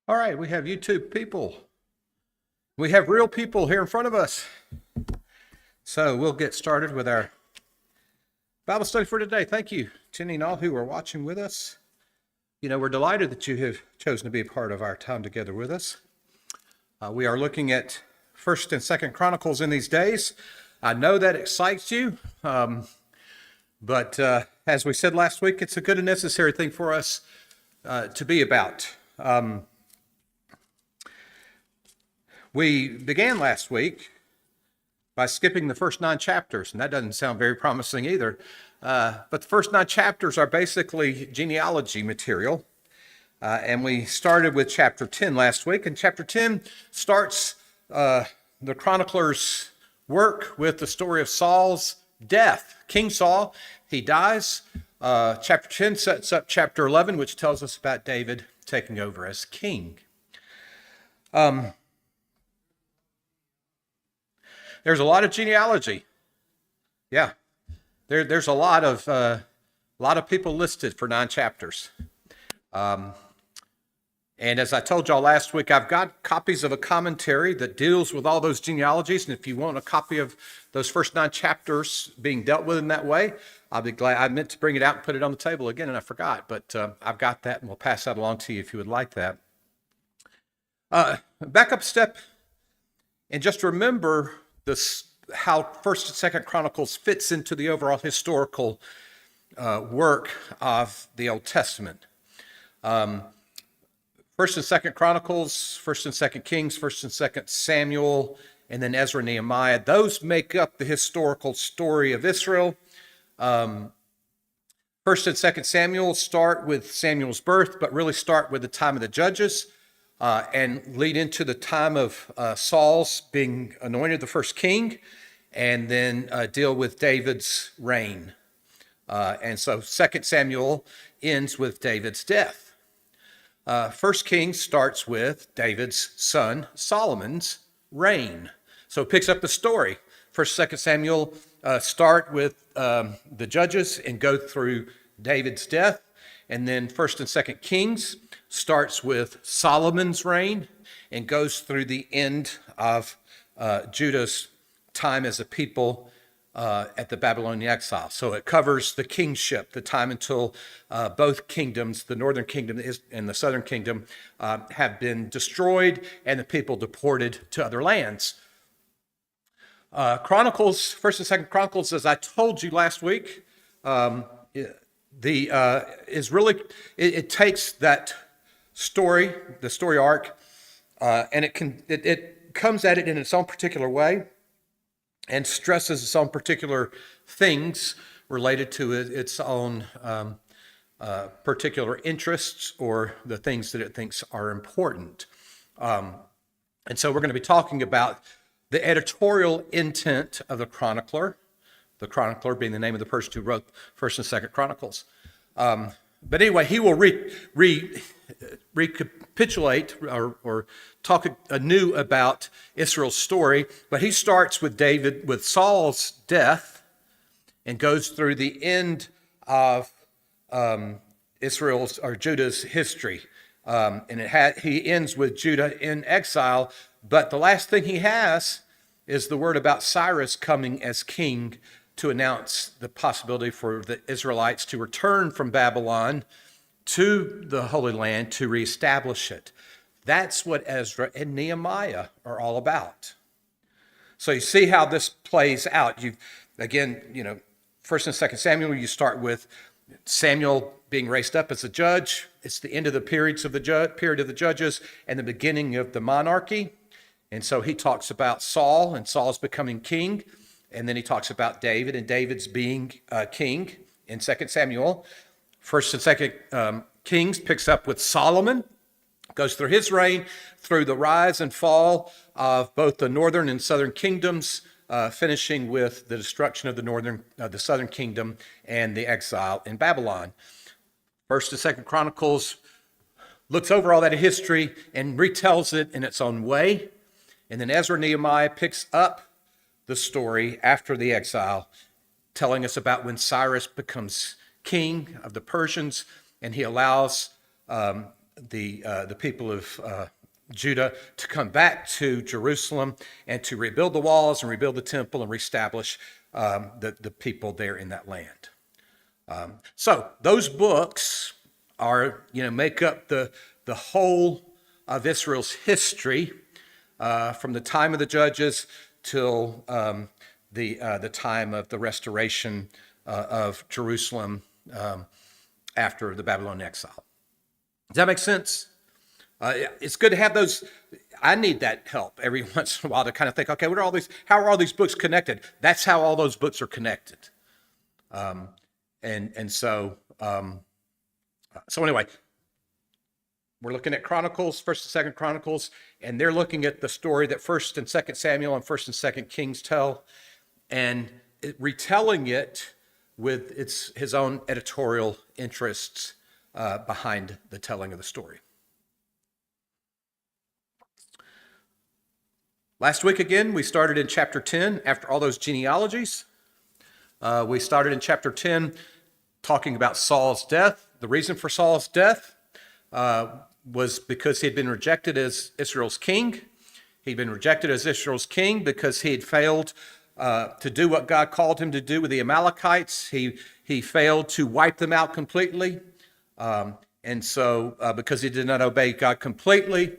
All right, we have YouTube people. We have real people here in front of us. So we'll get started with our Bible study for today. Thank you, Jenny and all who are watching with us. We're delighted that you have chosen to be a part of our time together with us. We are looking at 1st and 2nd Chronicles in these days. I know that excites you, but as we said last week, it's a good and necessary thing for us to be about. We began last week by skipping the first 9 chapters, and that doesn't sound very promising either. But the first 9 chapters are basically genealogy material. And we started with chapter 10 last week, and chapter 10 starts the chronicler's work with the story of Saul's death. King Saul, he dies. Chapter 10 sets up chapter 11, which tells us about David taking over as king. There's a lot of genealogy. Yeah, there's a lot of people listed for 9 chapters. And as I told y'all last week, I've got copies of a commentary that deals with all those genealogies. And if you want a copy of those first 9 chapters being dealt with in that way, I'll be glad. I meant to bring it out and put it on the table again, and I forgot. But I've got that, and we'll pass that along to you if you would like that. Back up a step, and just remember how 1st and 2nd Chronicles fits into the overall historical work of the Old Testament. 1st and 2nd Chronicles, 1st and 2nd Kings, 1st and 2nd Samuel, and then Ezra and Nehemiah. Those make up the historical story of Israel. 1st and 2nd Samuel start with Samuel's birth, but really start with the time of the judges. And lead into the time of Saul's being anointed the first king, and then deal with David's reign. And so 2nd Samuel ends with David's death. 1st Kings starts with David's son Solomon's reign. So it picks up the story. 1st, 2nd Samuel start with the judges and go through David's death. And then 1st and 2nd Kings starts with Solomon's reign and goes through the end of Judah's time as a people at the Babylonian exile. So it covers the kingship, the time until both kingdoms, the northern kingdom and the southern kingdom, have been destroyed and the people deported to other lands. Chronicles, 1st and 2nd Chronicles, as I told you last week, it takes that story, the story arc, and it comes at it in its own particular way and stresses its own particular things related to its own particular interests or the things that it thinks are important. And so we're going to be talking about the editorial intent of the chronicler being the name of the person who wrote 1st and 2nd Chronicles. But anyway, he will recapitulate or talk anew about Israel's story. But he starts with Saul's death and goes through the end of Israel's or Judah's history. And he ends with Judah in exile. But the last thing he has is the word about Cyrus coming as king to announce the possibility for the Israelites to return from Babylon to the Holy Land to reestablish it. That's what Ezra and Nehemiah are all about. So you see how this plays out. 1st and 2nd Samuel, you start with Samuel being raised up as a judge. It's the end of the period of the judges and the beginning of the monarchy. And so he talks about Saul and Saul's becoming king. And then he talks about David and David's being king in 2nd Samuel. 1st and 2nd Kings picks up with Solomon, goes through his reign, through the rise and fall of both the northern and southern kingdoms, finishing with the destruction of the southern kingdom and the exile in Babylon. 1st and 2nd Chronicles looks over all that history and retells it in its own way. And then Ezra and Nehemiah picks up the story after the exile, telling us about when Cyrus becomes king of the Persians, and he allows the people of Judah to come back to Jerusalem and to rebuild the walls and rebuild the temple and reestablish the people there in that land. So those books make up the whole of Israel's history from the time of the judges till the time of the restoration of Jerusalem after the Babylonian exile. Does that make sense? It's good to have those. I need that help every once in a while to kind of think, okay, how are all these books connected? That's how all those books are connected. So anyway, we're looking at Chronicles, 1st and 2nd Chronicles, and they're looking at the story that 1st and 2nd Samuel and 1st and 2nd Kings tell, and retelling it with his own editorial interests behind the telling of the story. Last week again, we started in chapter 10 after all those genealogies. We started in chapter 10 talking about Saul's death. The reason for Saul's death was because he had been rejected as Israel's king. He'd been rejected as Israel's king because he had failed to do what God called him to do with the Amalekites. He failed to wipe them out completely. And so because he did not obey God completely,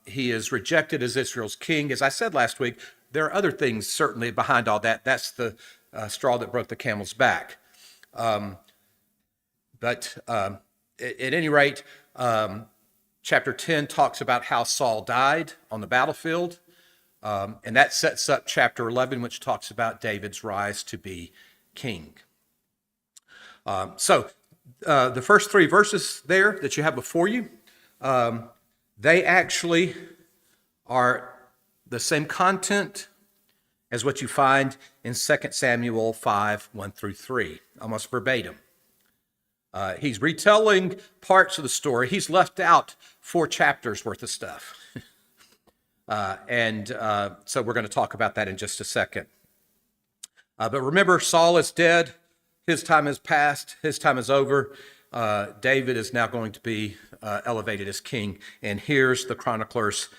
he is rejected as Israel's king. As I said last week, there are other things certainly behind all that. That's the straw that broke the camel's back. But at any rate, chapter 10 talks about how Saul died on the battlefield. And that sets up chapter 11, which talks about David's rise to be king. So the first 3 verses there that you have before you, they actually are the same content as what you find in 2 Samuel 5, 1 through 3, almost verbatim. He's retelling parts of the story. He's left out 4 chapters worth of stuff. So we're going to talk about that in just a second. But remember, Saul is dead. His time has passed. His time is over. David is now going to be elevated as king. And here's the chronicler's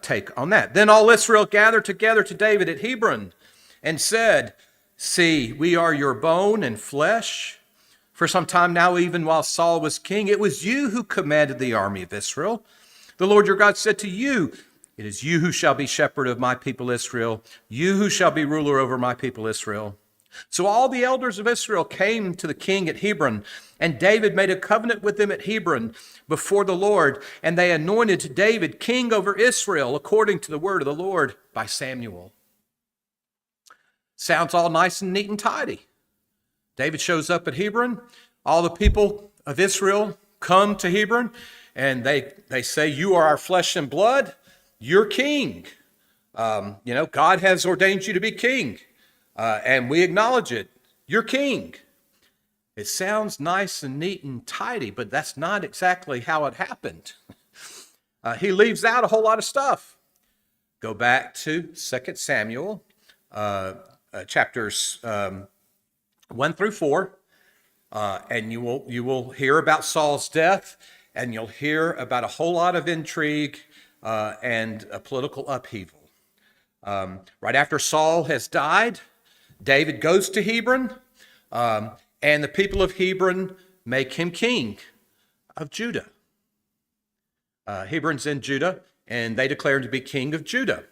take on that. Then all Israel gathered together to David at Hebron and said, "See, we are your bone and flesh. For some time now, even while Saul was king, it was you who commanded the army of Israel. The Lord your God said to you, 'It is you who shall be shepherd of my people Israel, you who shall be ruler over my people Israel.' So all the elders of Israel came to the king at Hebron, and David made a covenant with them at Hebron before the Lord, and they anointed David king over Israel according to the word of the Lord by Samuel." Sounds all nice and neat and tidy. David shows up at Hebron. All the people of Israel come to Hebron, and they say, "You are our flesh and blood. You're king. God has ordained you to be king. And we acknowledge it. You're king." It sounds nice and neat and tidy, but that's not exactly how it happened. He leaves out a whole lot of stuff. Go back to 2 Samuel, chapters 1 through 4, and you will hear about Saul's death, and you'll hear about a whole lot of intrigue and a political upheaval. Right after Saul has died, David goes to Hebron, and the people of Hebron make him king of Judah. Hebron's in Judah, and they declare him to be king of Judah.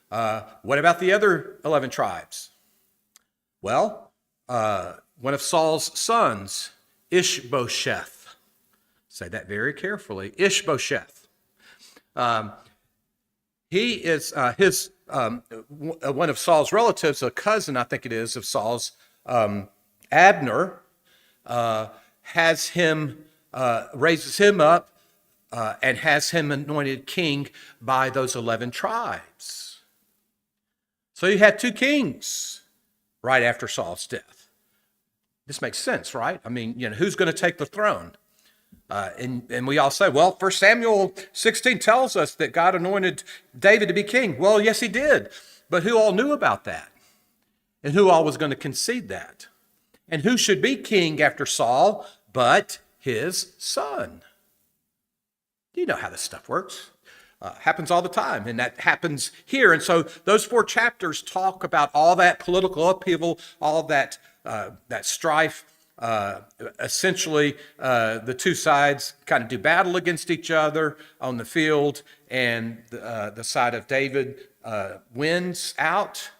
What about the other 11 tribes? Well, one of Saul's sons, Ishbosheth. Say that very carefully. Ishbosheth. He is one of Saul's relatives, a cousin, I think it is, of Saul's, Abner, has him, raises him up, and has him anointed king by those 11 tribes. So you had 2 kings right after Saul's death. This makes sense, right? I mean, who's going to take the throne? And we all say, well, 1 Samuel 16 tells us that God anointed David to be king. Well, yes, he did. But who all knew about that? And who all was going to concede that? And who should be king after Saul but his son? You know how this stuff works. Happens all the time, and that happens here. And so those 4 chapters talk about all that political upheaval, all that that strife. Essentially, the 2 sides kind of do battle against each other on the field, and the side of David wins out.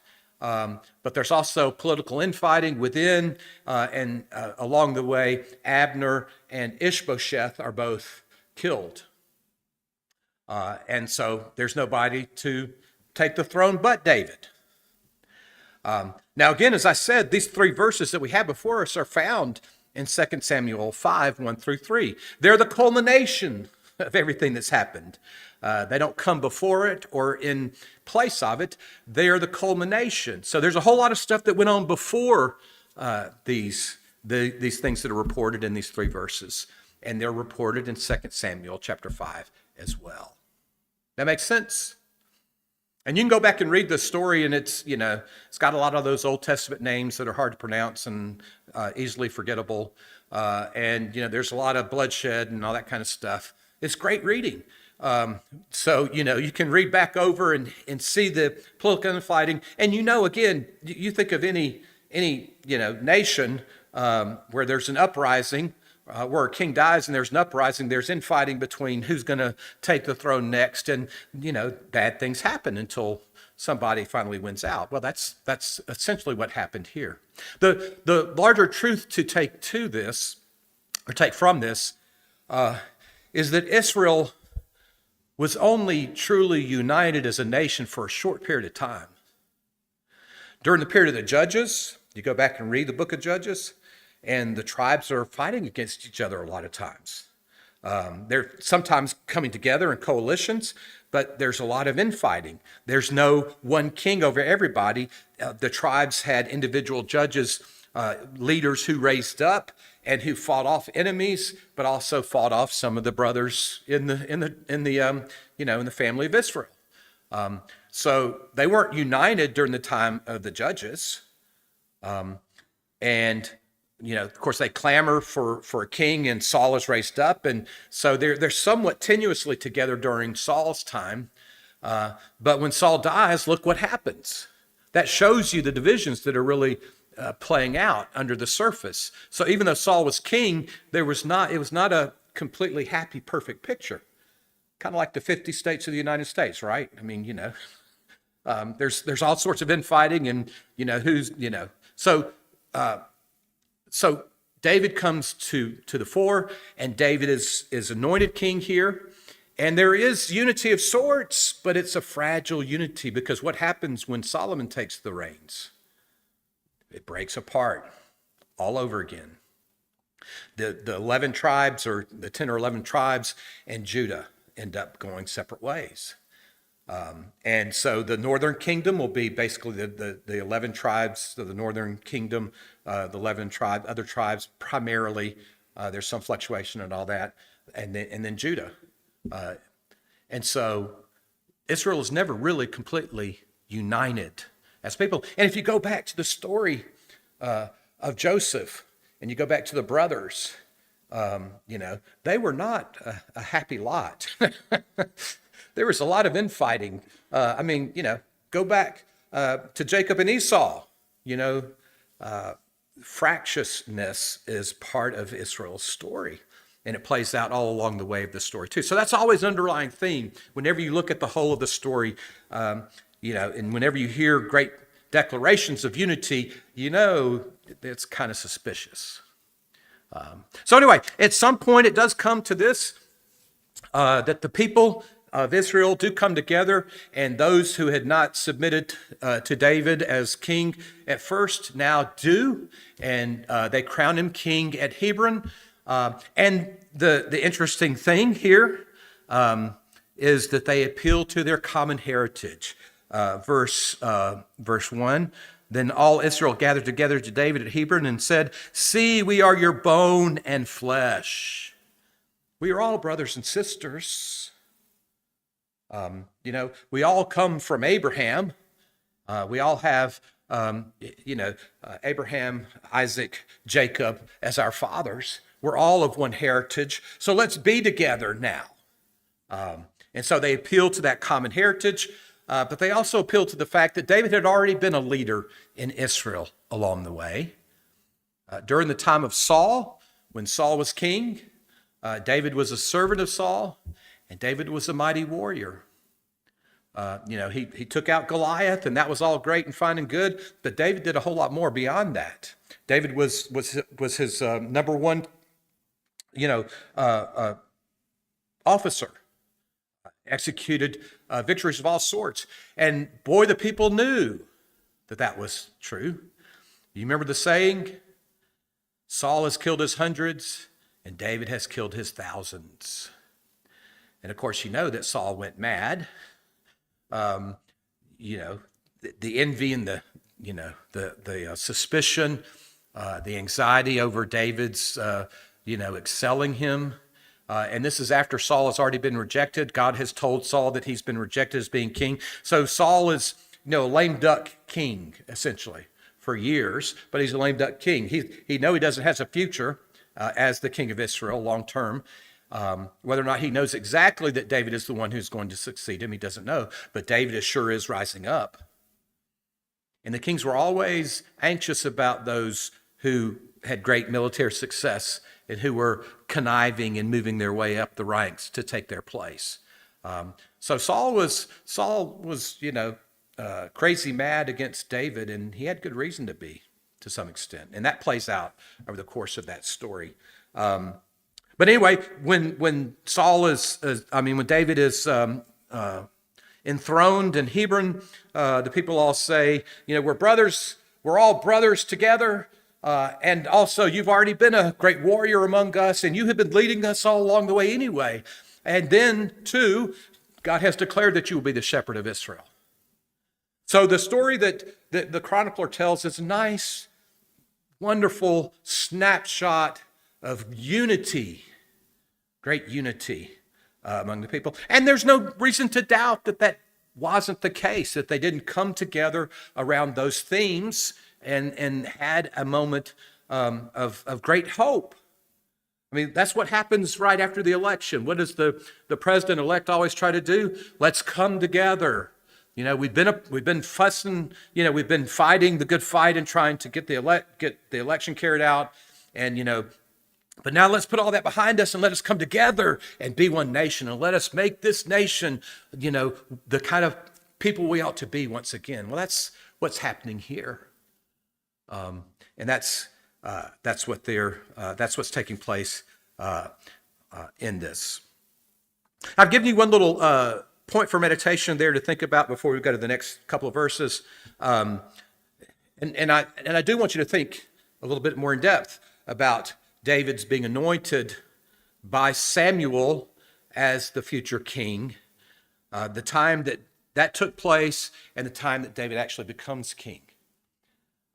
But there's also political infighting within, and along the way, Abner and Ishbosheth are both killed. And so there's nobody to take the throne but David. Now, again, as I said, these 3 verses that we have before us are found in 2 Samuel 5, 1 through 3. They're the culmination of everything that's happened. They don't come before it or in place of it. They are the culmination. So there's a whole lot of stuff that went on before these things that are reported in these 3 verses. And they're reported in 2 Samuel chapter 5 as well. That makes sense? And you can go back and read the story, and it's got a lot of those Old Testament names that are hard to pronounce and easily forgettable. And there's a lot of bloodshed and all that kind of stuff. It's great reading. So you can read back over and see the political infighting. And again, you think of any nation where there's an uprising, where a king dies and there's an uprising, there's infighting between who's going to take the throne next, and bad things happen until somebody finally wins out. Well, that's essentially what happened here. The larger truth to take from this is that Israel was only truly united as a nation for a short period of time. During the period of the Judges, you go back and read the book of Judges, and the tribes are fighting against each other a lot of times. They're sometimes coming together in coalitions, but there's a lot of infighting. There's no one king over everybody. The tribes had individual judges, leaders who raised up and who fought off enemies, but also fought off some of the brothers in the family of Israel. So they weren't united during the time of the Judges, and of course, they clamor for a king, and Saul is raised up. And so they're somewhat tenuously together during Saul's time. But when Saul dies, look what happens. That shows you the divisions that are really playing out under the surface. So even though Saul was king, it was not a completely happy, perfect picture. Kind of like the 50 states of the United States, right? I mean, there's all sorts of infighting, and So David comes to the fore, and David is anointed king here. And there is unity of sorts, but it's a fragile unity, because what happens when Solomon takes the reins? It breaks apart all over again. The 11 tribes, or the 10 or 11 tribes, and Judah end up going separate ways. And so the northern kingdom will be basically the 11 tribes of the northern kingdom, the 11 other tribes primarily. There's some fluctuation and all that, and then Judah. And so Israel is never really completely united as people. And if you go back to the story of Joseph, and you go back to the brothers, they were not a happy lot. There was a lot of infighting. Go back to Jacob and Esau. Fractiousness is part of Israel's story, and it plays out all along the way of the story too. So that's always an underlying theme. Whenever you look at the whole of the story, and whenever you hear great declarations of unity, it's kind of suspicious. So anyway, at some point it does come to this, that the people of Israel do come together, and those who had not submitted to David as king at first now do, and they crown him king at Hebron. And the interesting thing here is that they appeal to their common heritage. Verse 1, then all Israel gathered together to David at Hebron and said, "See, we are your bone and flesh. We are all brothers and sisters." We all come from Abraham. We all have, Abraham, Isaac, Jacob as our fathers. We're all of one heritage. So let's be together now. And so they appealed to that common heritage, but they also appealed to the fact that David had already been a leader in Israel along the way. During the time of Saul, when Saul was king, David was a servant of Saul, and David was a mighty warrior. He took out Goliath, and that was all great and fine and good, but David did a whole lot more beyond that. David was his number one, officer, executed victories of all sorts. And boy, the people knew that was true. You remember the saying, Saul has killed his hundreds and David has killed his thousands. And of course, you know that Saul went mad. The envy and the suspicion, the anxiety over David's, excelling him. And this is after Saul has already been rejected. God has told Saul that he's been rejected as being king. So Saul is, a lame duck king, essentially, for years. But he's a lame duck king. He doesn't have a future as the king of Israel long term. Whether or not he knows exactly that David is the one who's going to succeed him, he doesn't know. But David sure is rising up. And the kings were always anxious about those who had great military success and who were conniving and moving their way up the ranks to take their place. So Saul was crazy mad against David, and he had good reason to be, to some extent. And that plays out over the course of that story. But anyway, when David is enthroned in Hebron, the people all say, we're brothers, we're all brothers together. And also, you've already been a great warrior among us, and you have been leading us all along the way anyway. And then, too, God has declared that you will be the shepherd of Israel. So the story that the chronicler tells is a nice, wonderful snapshot of unity, great unity among the people. And there's no reason to doubt that wasn't the case, that they didn't come together around those themes and had a moment of great hope. I mean, that's what happens right after the election. What does the president-elect always try to do? Let's come together. We've been fussing. We've been fighting the good fight and trying to get the election carried out. And but now let's put all that behind us and let us come together and be one nation, and let us make this nation, the kind of people we ought to be once again. Well, that's what's happening here. And that's what's taking place in this. I've given you one little point for meditation there to think about before we go to the next couple of verses, and I do want you to think a little bit more in depth about David's being anointed by Samuel as the future king, the time that took place, and the time that David actually becomes king.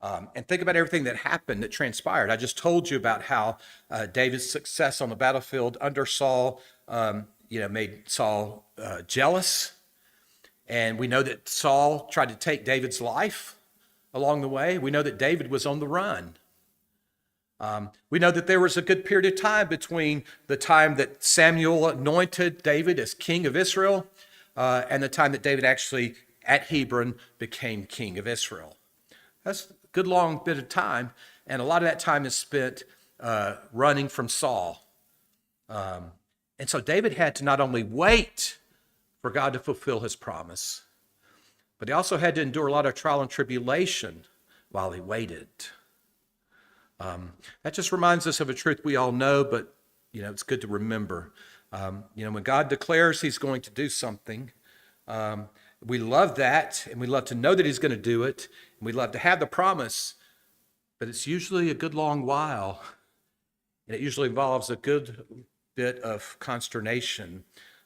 And think about everything that happened, that transpired. I just told you about how David's success on the battlefield under Saul, made Saul jealous. And we know that Saul tried to take David's life along the way. We know that David was on the run. We know that there was a good period of time between the time that Samuel anointed David as king of Israel and the time that David actually, at Hebron, became king of Israel. That's a good long bit of time, and a lot of that time is spent running from Saul. And so David had to not only wait for God to fulfill his promise, but he also had to endure a lot of trial and tribulation while he waited. That just reminds us of a truth we all know, but it's good to remember. When God declares he's going to do something, we love that, and we love to know that he's going to do it, and we love to have the promise, but it's usually a good long while, and it usually involves a good bit of consternation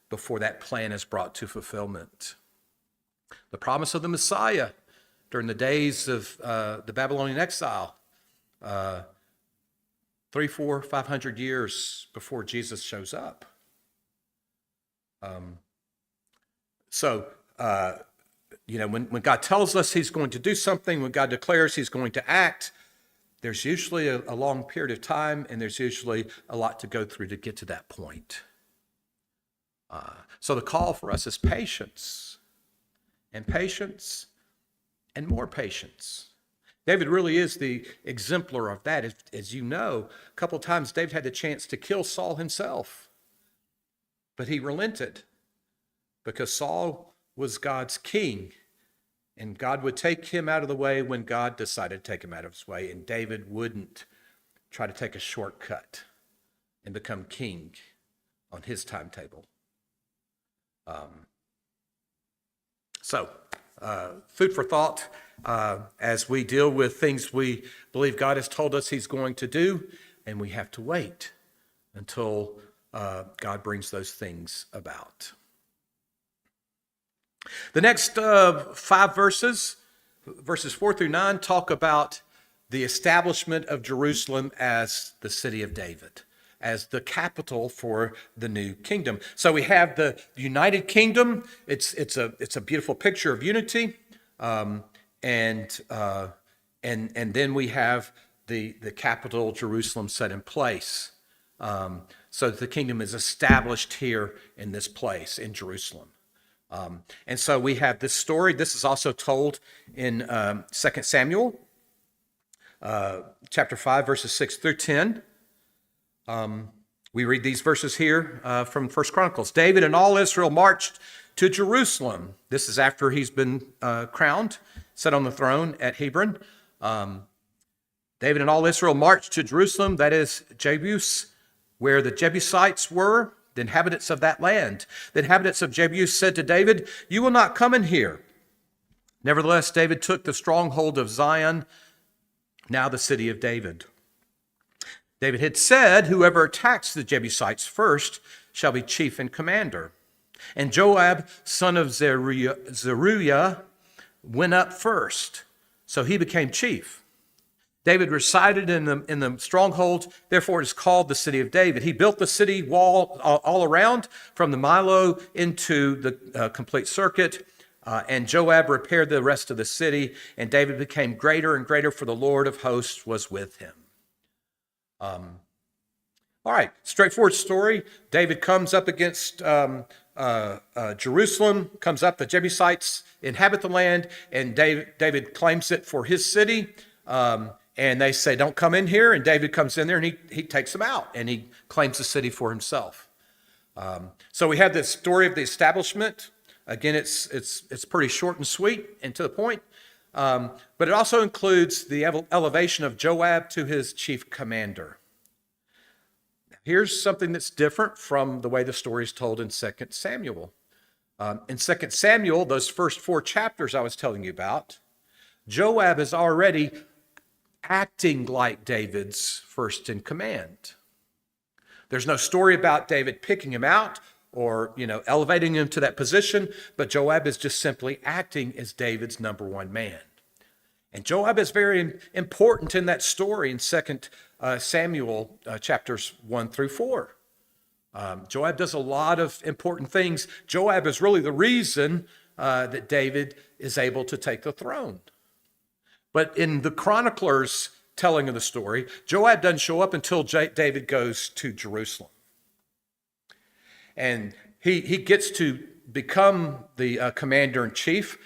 before that plan is brought to fulfillment. The promise of the Messiah during the days of the Babylonian exile, 300, 400, 500 years before Jesus shows up. When God tells us he's going to do something, when God declares he's going to act, there's usually a long period of time, and there's usually a lot to go through to get to that point. So the call for us is patience and more patience. David really is the exemplar of that. As you know, a couple of times David had the chance to kill Saul himself, but he relented because Saul was God's king, and God would take him out of the way when God decided to take him out of his way, and David wouldn't try to take a shortcut and become king on his timetable. Food for thought as we deal with things we believe God has told us he's going to do, and we have to wait until God brings those things about. The next 5 verses 4 through 9, talk about the establishment of Jerusalem as the city of David, as the capital for the new kingdom. So we have the United Kingdom. It's a beautiful picture of unity, and then we have the capital Jerusalem set in place, so that the kingdom is established here in this place in Jerusalem. And so we have this story. This is also told in 2 Samuel, chapter 5, verses 6 through 10. We read these verses here from 1 Chronicles. David and all Israel marched to Jerusalem. This is after he's been crowned, set on the throne at Hebron. David and all Israel marched to Jerusalem, that is Jebus, where the Jebusites were, the inhabitants of that land. The inhabitants of Jebus said to David, "You will not come in here." Nevertheless, David took the stronghold of Zion, now the city of David. David had said, "Whoever attacks the Jebusites first shall be chief and commander." And Joab, son of Zeruiah, went up first, so he became chief. David resided in the stronghold, therefore it is called the city of David. He built the city wall all around, from the Milo into the complete circuit, and Joab repaired the rest of the city, and David became greater and greater, for the Lord of hosts was with him. All right, straightforward story. David comes up against Jerusalem, comes up, the Jebusites inhabit the land, and David claims it for his city. And they say, "Don't come in here." And David comes in there and he takes them out and he claims the city for himself. So we have this story of the establishment. Again, it's pretty short and sweet and to the point. But it also includes the elevation of Joab to his chief commander. Here's something that's different from the way the story is told in 2 Samuel. In 2 Samuel, those first 4 chapters I was telling you about, Joab is already acting like David's first in command. There's no story about David picking him out or, elevating him to that position, but Joab is just simply acting as David's number 1 man. And Joab is very important in that story in 2 Samuel chapters 1 through 4. Joab does a lot of important things. Joab is really the reason that David is able to take the throne. But in the chronicler's telling of the story, Joab doesn't show up until David goes to Jerusalem. And he gets to become the commander-in-chief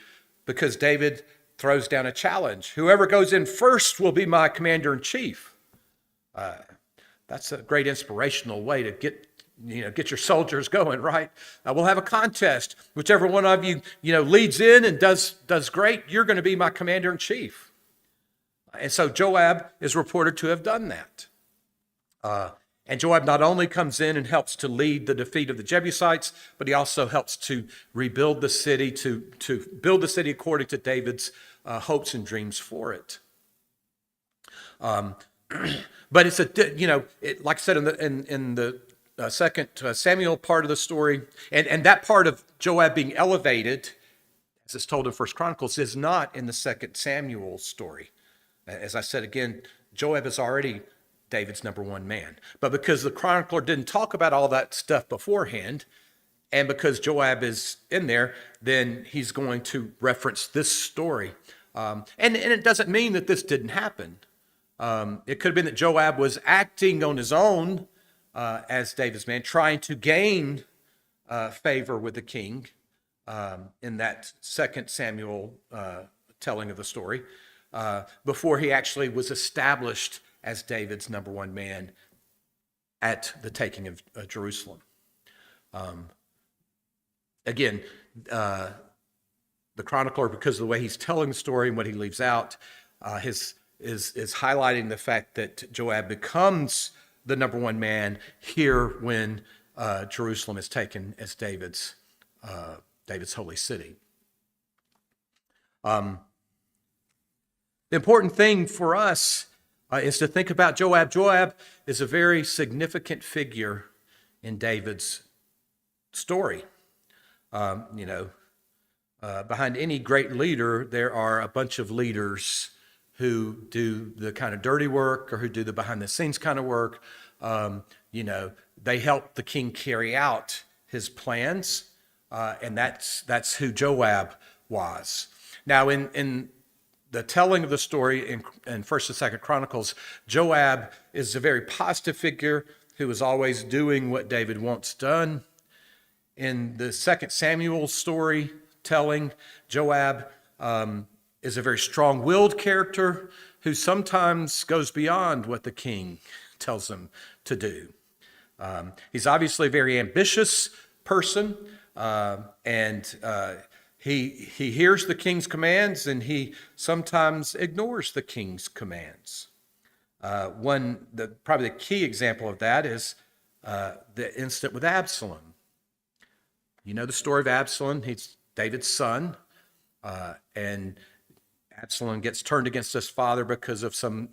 because David throws down a challenge. Whoever goes in first will be my commander-in-chief. That's a great inspirational way to get your soldiers going, right? We'll have a contest. Whichever one of you, leads in and does great, you're going to be my commander-in-chief. And so Joab is reported to have done that. And Joab not only comes in and helps to lead the defeat of the Jebusites, but he also helps to rebuild the city, to build the city according to David's hopes and dreams for it. But it's like I said in the 2 Samuel part of the story, and that part of Joab being elevated, as it's told in 1 Chronicles, is not in the 2 Samuel story. As I said again, Joab is already David's number 1 man. But because the chronicler didn't talk about all that stuff beforehand, and because Joab is in there, then he's going to reference this story. And it doesn't mean that this didn't happen. It could have been that Joab was acting on his own as David's man, trying to gain favor with the king in that Second Samuel telling of the story, before he actually was established as David's number one man at the taking of Jerusalem. Again, the chronicler, because of the way he's telling the story and what he leaves out, is highlighting the fact that Joab becomes the number one man here when Jerusalem is taken as David's holy city. The important thing for us is to think about Joab. Joab is a very significant figure in David's story. Behind any great leader, there are a bunch of leaders who do the kind of dirty work or who do the behind the scenes kind of work. They help the king carry out his plans, and that's who Joab was. Now, in the telling of the story in 1st and 2nd Chronicles, Joab is a very positive figure who is always doing what David wants done. In the 2nd Samuel story telling, Joab is a very strong-willed character who sometimes goes beyond what the king tells him to do. He's obviously a very ambitious person, and he hears the king's commands, and he sometimes ignores the king's commands. Probably the key example of that is the incident with Absalom. You know the story of Absalom. He's David's son, and Absalom gets turned against his father because of some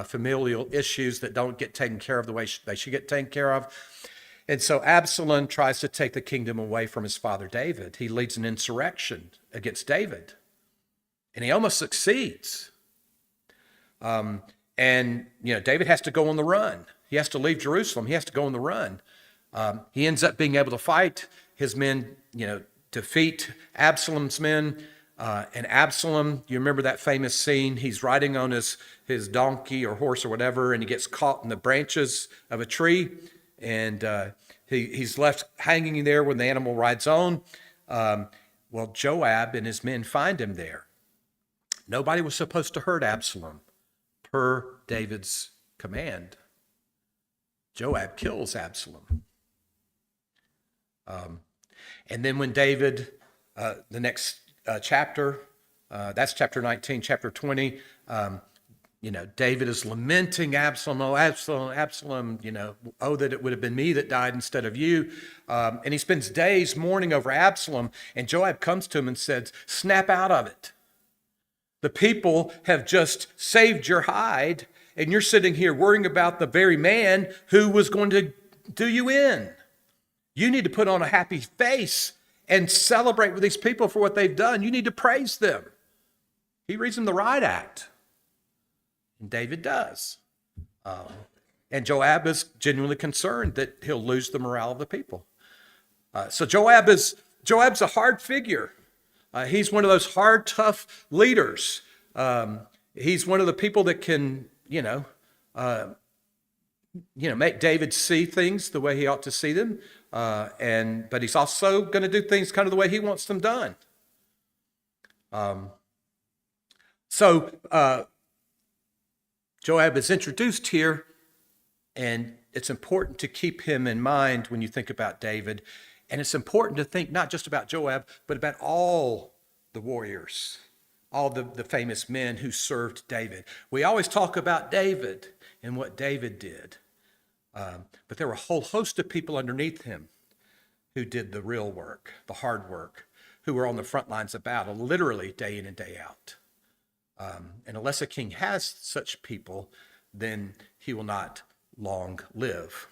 familial issues that don't get taken care of the way they should get taken care of. And so Absalom tries to take the kingdom away from his father David. He leads an insurrection against David, and he almost succeeds. David has to go on the run. He has to leave Jerusalem. He has to go on the run. He ends up being able to fight. His men, defeat Absalom's men. And Absalom, you remember that famous scene? He's riding on his donkey or horse or whatever, and he gets caught in the branches of a tree. And he's left hanging there when the animal rides on. Joab and his men find him there. Nobody was supposed to hurt Absalom per David's command. Joab kills Absalom. And then when David, the next chapter, that's chapter 19, chapter 20, David is lamenting Absalom. Oh, Absalom, oh, that it would have been me that died instead of you. And he spends days mourning over Absalom. And Joab comes to him and says, snap out of it. The people have just saved your hide, and you're sitting here worrying about the very man who was going to do you in. You need to put on a happy face and celebrate with these people for what they've done. You need to praise them. He reads them the right act. And David does. And Joab is genuinely concerned that he'll lose the morale of the people. So Joab's a hard figure. He's one of those hard, tough leaders. He's one of the people that can, make David see things the way he ought to see them. But he's also going to do things kind of the way he wants them done. Joab is introduced here, and it's important to keep him in mind when you think about David. And it's important to think not just about Joab, but about all the warriors, all the famous men who served David. We always talk about David and what David did. But there were a whole host of people underneath him who did the real work, the hard work, who were on the front lines of battle, literally day in and day out. And unless a king has such people, then he will not long live.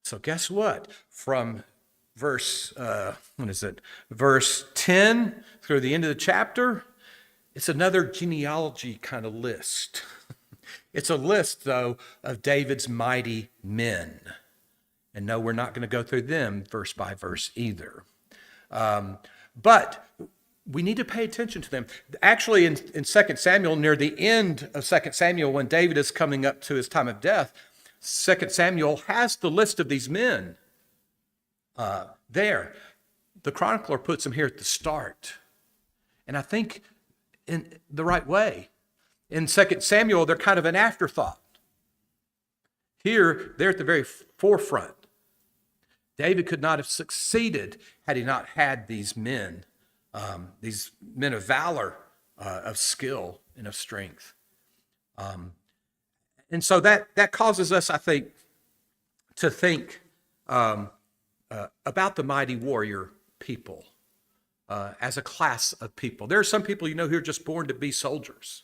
So guess what? From verse 10 through the end of the chapter, it's another genealogy kind of list. It's a list, though, of David's mighty men. And no, we're not going to go through them verse by verse either. But we need to pay attention to them. Actually, in 2 Samuel, near the end of 2 Samuel, when David is coming up to his time of death, 2 Samuel has the list of these men. there. The chronicler puts them here at the start. And I think in the right way. In 2 Samuel, they're kind of an afterthought. Here, they're at the very forefront. David could not have succeeded had he not had these men of valor, of skill, and of strength. And so that causes us, I think, to think about the mighty warrior people as a class of people. There are some people, who are just born to be soldiers.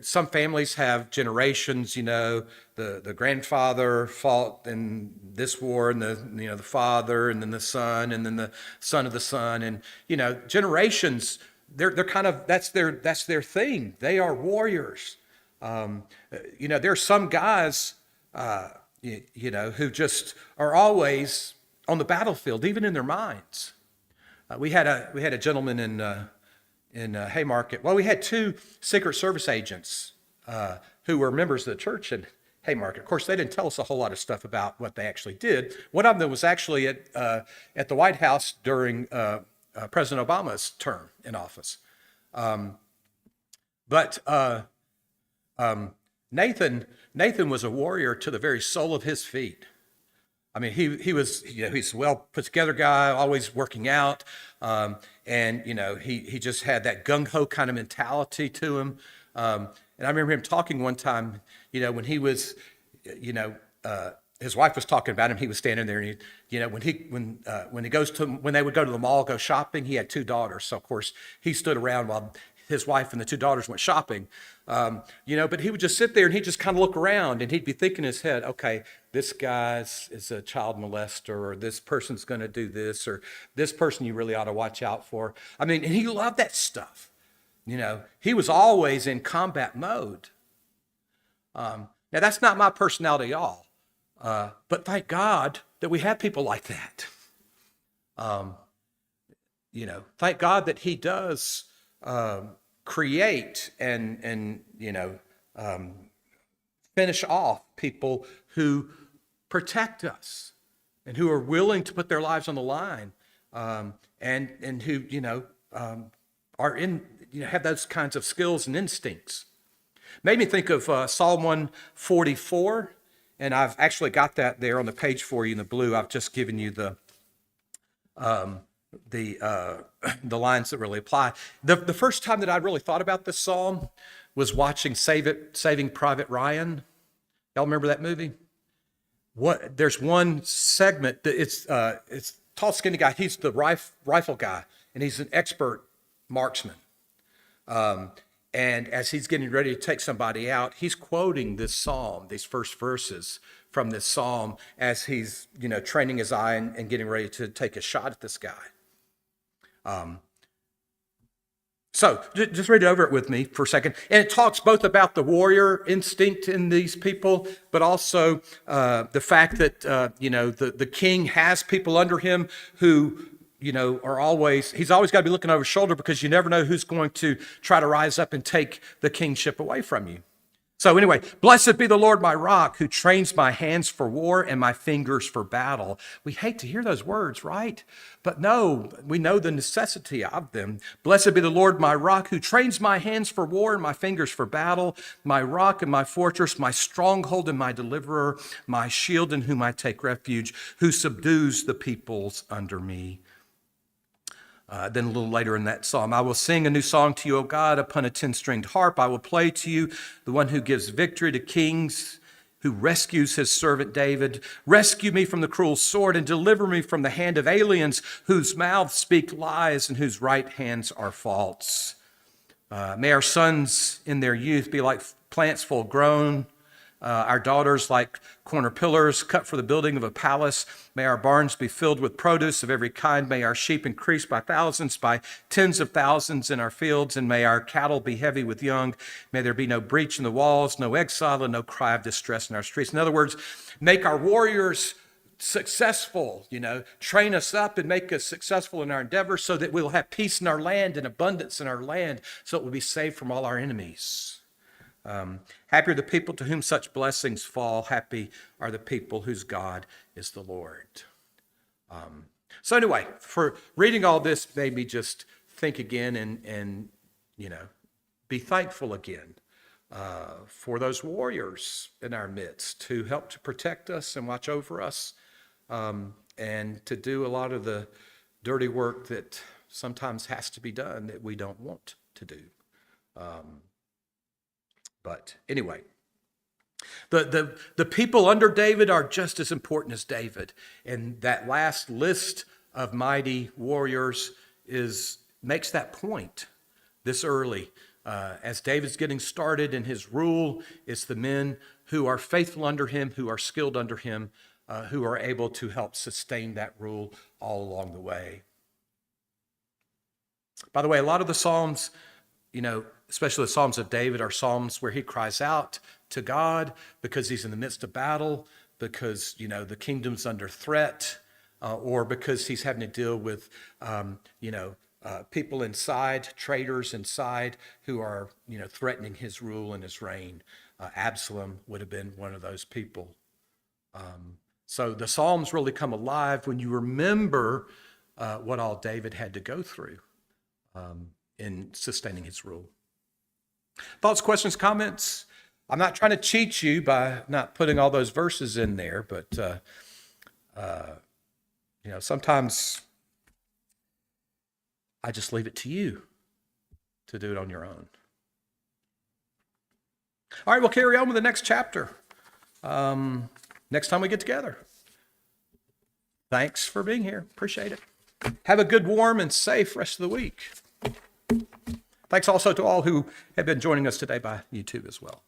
Some families have generations. The grandfather fought in this war, and the father, and then the son, and then the son of the son, and generations. They're kind of that's their thing. They are warriors. There's some guys, who just are always on the battlefield, even in their minds. We had a gentleman in Haymarket. Well, we had two Secret Service agents who were members of the church in Haymarket. Of course, they didn't tell us a whole lot of stuff about what they actually did. One of them was actually at the White House during President Obama's term in office. But Nathan was a warrior to the very sole of his feet. I mean, he's a well put together guy, always working out, and he just had that gung ho kind of mentality to him. And I remember him talking one time, when he was, his wife was talking about him. He was standing there, and when they would go to the mall, go shopping. He had two daughters, so of course he stood around while his wife and the two daughters went shopping. But he would just sit there and he'd just kind of look around, and he'd be thinking in his head, okay, this guy is a child molester, or this person's going to do this, or this person you really ought to watch out for. I mean, and he loved that stuff. He was always in combat mode. Now, that's not my personality at all. But thank God that we have people like that. Thank God that he does create and finish off people who protect us and who are willing to put their lives on the line, and who are in have those kinds of skills and instincts. Made me think of Psalm 144, and I've actually got that there on the page for you in the blue. I've just given you the lines that really apply. The first time that I really thought about this psalm was watching Saving Private Ryan. Y'all remember that movie? There's one segment that it's tall, skinny guy. He's the rifle guy, and he's an expert marksman. And as he's getting ready to take somebody out, he's quoting this psalm, these first verses from this psalm, as he's training his eye and getting ready to take a shot at this guy. So just read over it with me for a second. And it talks both about the warrior instinct in these people, but also the fact that, the king has people under him who, he's always got to be looking over his shoulder, because you never know who's going to try to rise up and take the kingship away from you. So anyway, blessed be the Lord my rock, who trains my hands for war and my fingers for battle. We hate to hear those words, right? But no, we know the necessity of them. Blessed be the Lord my rock, who trains my hands for war and my fingers for battle, my rock and my fortress, my stronghold and my deliverer, my shield in whom I take refuge, who subdues the peoples under me. Then a little later in that psalm, I will sing a new song to you, O God, upon a 10-stringed harp. I will play to you, the one who gives victory to kings, who rescues his servant David. Rescue me from the cruel sword and deliver me from the hand of aliens, whose mouths speak lies and whose right hands are false. May our sons in their youth be like plants full grown, our daughters like corner pillars cut for the building of a palace. May our barns be filled with produce of every kind. May our sheep increase by thousands, by tens of thousands in our fields, and may our cattle be heavy with young. May there be no breach in the walls, no exile, and no cry of distress in our streets. In other words, make our warriors successful, train us up and make us successful in our endeavors, so that we'll have peace in our land and abundance in our land, so it will be saved from all our enemies. Happy are the people to whom such blessings fall. Happy are the people whose God is the Lord. So anyway, for reading all this made me just think again and be thankful again for those warriors in our midst who help to protect us and watch over us, and to do a lot of the dirty work that sometimes has to be done that we don't want to do. But anyway, the people under David are just as important as David. And that last list of mighty warriors makes that point this early. As David's getting started in his rule, it's the men who are faithful under him, who are skilled under him, who are able to help sustain that rule all along the way. By the way, a lot of the Psalms, especially the Psalms of David, are Psalms where he cries out to God because he's in the midst of battle, because, the kingdom's under threat, or because he's having to deal with, people inside, traitors inside, who are, threatening his rule and his reign. Absalom would have been one of those people. So the Psalms really come alive when you remember what all David had to go through in sustaining his rule. Thoughts, questions, comments? I'm not trying to cheat you by not putting all those verses in there, but sometimes I just leave it to you to do it on your own. All right, we'll carry on with the next chapter next time we get together. Thanks for being here. Appreciate it. Have a good, warm, and safe rest of the week. Thanks also to all who have been joining us today by YouTube as well.